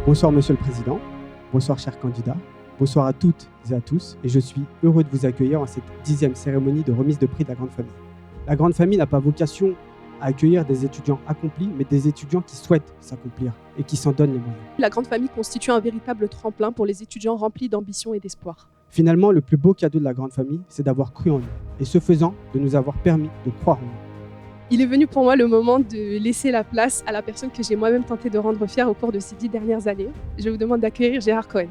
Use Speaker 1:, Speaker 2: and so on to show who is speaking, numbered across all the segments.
Speaker 1: Bonsoir Monsieur le Président, bonsoir chers candidats, bonsoir à toutes et à tous, et je suis heureux de vous accueillir en cette 10e cérémonie de remise de prix de la Grande Famille. La Grande Famille n'a pas vocation à accueillir des étudiants accomplis, mais des étudiants qui souhaitent s'accomplir et qui s'en donnent les moyens.
Speaker 2: La Grande Famille constitue un véritable tremplin pour les étudiants remplis d'ambition et d'espoir.
Speaker 1: Finalement, le plus beau cadeau de la Grande Famille, c'est d'avoir cru en nous, et ce faisant, de nous avoir permis de croire en nous.
Speaker 2: Il est venu pour moi le moment de laisser la place à la personne que j'ai moi-même tenté de rendre fière au cours de ces 10 dernières années. Je vous demande d'accueillir Gérard Cohen.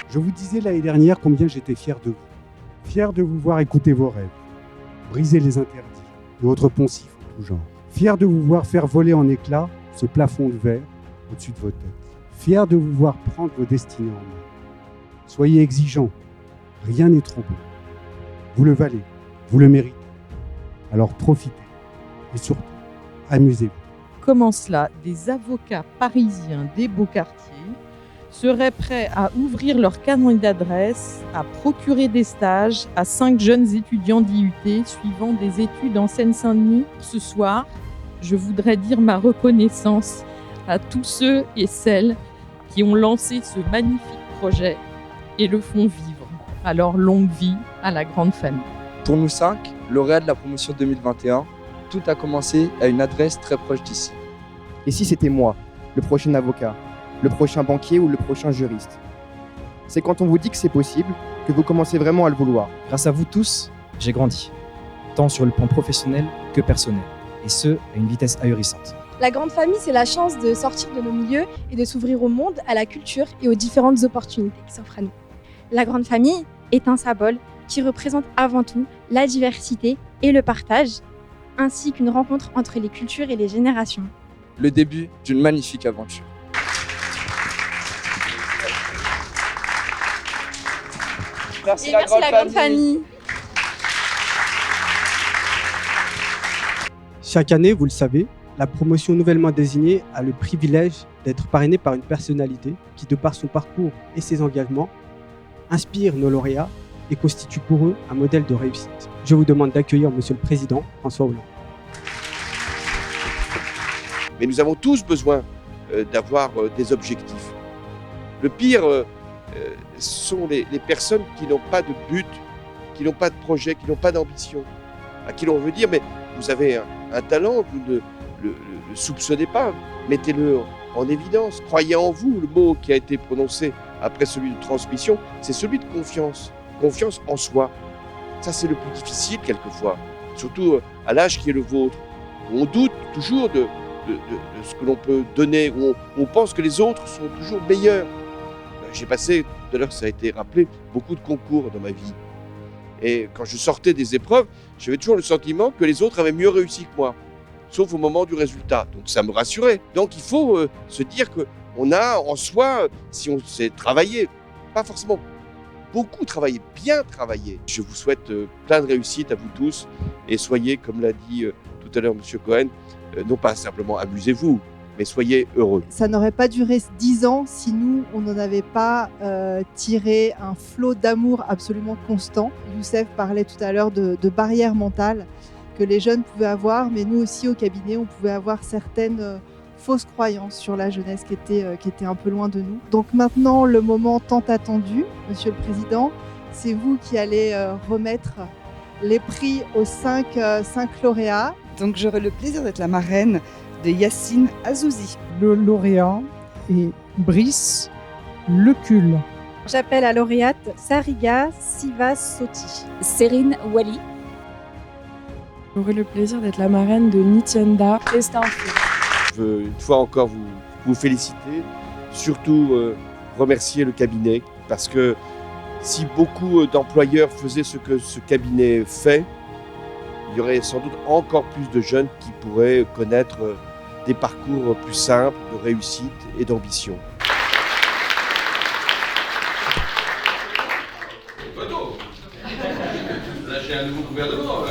Speaker 3: Je vous disais l'année dernière combien j'étais fier de vous. Fier de vous voir écouter vos rêves, briser les interdits et autres poncifs en tout genre. Fier de vous voir faire voler en éclats ce plafond de verre au-dessus de vos têtes. Fier de vous voir prendre vos destinées en main. Soyez exigeants, rien n'est trop beau. Vous le valez, vous le méritez. Alors profitez et surtout, amusez-vous.
Speaker 4: Comment cela, des avocats parisiens des beaux quartiers seraient prêts à ouvrir leur carnet d'adresse, à procurer des stages à 5 jeunes étudiants d'IUT suivant des études en Seine-Saint-Denis? Ce soir, je voudrais dire ma reconnaissance à tous ceux et celles qui ont lancé ce magnifique projet et le font vivre. Alors longue vie à la Grande Famille.
Speaker 5: Pour nous 5, lauréats de la promotion 2021, tout a commencé à une adresse très proche d'ici.
Speaker 6: Et si c'était moi, le prochain avocat, le prochain banquier ou le prochain juriste? C'est quand on vous dit que c'est possible que vous commencez vraiment à le vouloir.
Speaker 7: Grâce à vous tous, j'ai grandi, tant sur le plan professionnel que personnel, et ce, à une vitesse ahurissante.
Speaker 8: La Grande Famille, c'est la chance de sortir de nos milieux et de s'ouvrir au monde, à la culture et aux différentes opportunités qui s'offrent à nous. La Grande Famille est un symbole qui représente avant tout la diversité et le partage, ainsi qu'une rencontre entre les cultures et les générations.
Speaker 5: Le début d'une magnifique aventure.
Speaker 8: Merci la Grande Famille.
Speaker 1: Chaque année, vous le savez, la promotion nouvellement désignée a le privilège d'être parrainée par une personnalité qui, de par son parcours et ses engagements, inspire nos lauréats et constitue pour eux un modèle de réussite. Je vous demande d'accueillir Monsieur le Président François Hollande.
Speaker 9: Mais nous avons tous besoin d'avoir des objectifs. Le pire, sont les personnes qui n'ont pas de but, qui n'ont pas de projet, qui n'ont pas d'ambition, à qui l'on veut dire, mais vous avez un talent, vous ne le soupçonnez pas, mettez-le en évidence, croyez en vous. Le mot qui a été prononcé après celui de transmission, c'est celui de confiance, confiance en soi. Ça, c'est le plus difficile quelquefois, surtout à l'âge qui est le vôtre, où on doute toujours de ce que l'on peut donner, où on pense que les autres sont toujours meilleurs. J'ai passé, tout à l'heure ça a été rappelé, beaucoup de concours dans ma vie. Et quand je sortais des épreuves, j'avais toujours le sentiment que les autres avaient mieux réussi que moi, sauf au moment du résultat. Donc ça me rassurait. Donc il faut se dire qu'on a en soi, si on sait travailler, pas forcément beaucoup travailler, bien travailler. Je vous souhaite plein de réussite à vous tous et soyez, comme l'a dit tout à l'heure M. Cohen, non pas simplement amusez-vous, mais soyez heureux.
Speaker 10: Ça n'aurait pas duré 10 ans si nous, on n'en avait pas tiré un flot d'amour absolument constant. Youssef parlait tout à l'heure de barrières mentales que les jeunes pouvaient avoir, mais nous aussi au cabinet, on pouvait avoir certaines fausses croyances sur la jeunesse qui était un peu loin de nous. Donc maintenant, le moment tant attendu, Monsieur le Président, c'est vous qui allez remettre les prix aux 5 lauréats.
Speaker 11: Donc j'aurai le plaisir d'être la marraine de Yacine Azouzi.
Speaker 12: Le lauréat est Brice Lecul.
Speaker 8: J'appelle la lauréate Sariga Sivasoti.
Speaker 13: Serine Wali.
Speaker 14: J'aurai le plaisir d'être la marraine de Nitienda Estanfou.
Speaker 9: Je veux une fois encore vous féliciter, surtout remercier le cabinet, parce que si beaucoup d'employeurs faisaient ce que ce cabinet fait, il y aurait sans doute encore plus de jeunes qui pourraient connaître des parcours plus simples de réussite et d'ambition.
Speaker 15: Là, j'ai un nouveau gouvernement.